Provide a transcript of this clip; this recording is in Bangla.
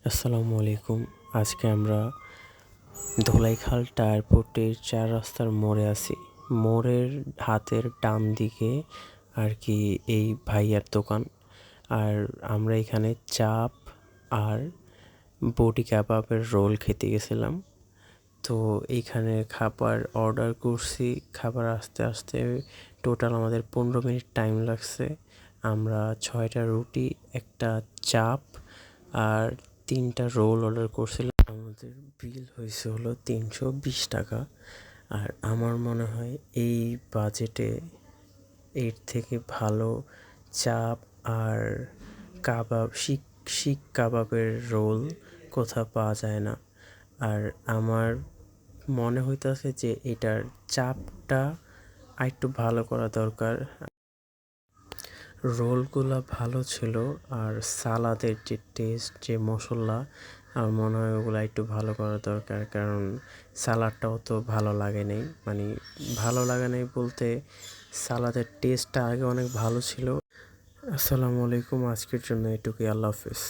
আসসালামু আলাইকুম। আজকে আমরা ধোলাইখাল টায়ারপোর্টের ৪ রাস্তার মোড়ে আছি। মোড়ের হাতের ডান দিকে আর কি এই ভাইয়ার দোকান। আর আমরা এখানে চাপ আর বটি কাবাবের রোল খেতে গেছিলাম। তো এইখানে খাবার অর্ডার করছি। খাবার আসতে আসতে টোটাল আমাদের ১৫ মিনিট টাইম লাগছে। আমরা ৬টা রুটি, একটা চাপ আর ৩টা রোল অর্ডার করছিলাম। আমাদের বিল হয়েছে হলো ৩২০ টাকা। আর আমার মনে হয় এই বাজেটে এর থেকে ভালো চাপ আর কাবাব, শিক শিক কাবাবের রোল কোথাও পাওয়া যায় না। আর আমার মনে হইতাছে যে এটার চাপটা আরেকটু ভালো করা দরকার। রোলগুলা ভালো ছিল, আর সালাদের যে টেস্ট, যে মশলা, আমার মনে হয় ওগুলা একটু ভালো করা দরকার। কারণ সালাডটা অত ভালো লাগে নাই, মানে ভালো লাগে নাই বলতে সালাদের টেস্টটা আগে অনেক ভালো ছিল। আসসালামু আলাইকুম, আজকের জন্য এটুকুই। আল্লাহ হাফেজ।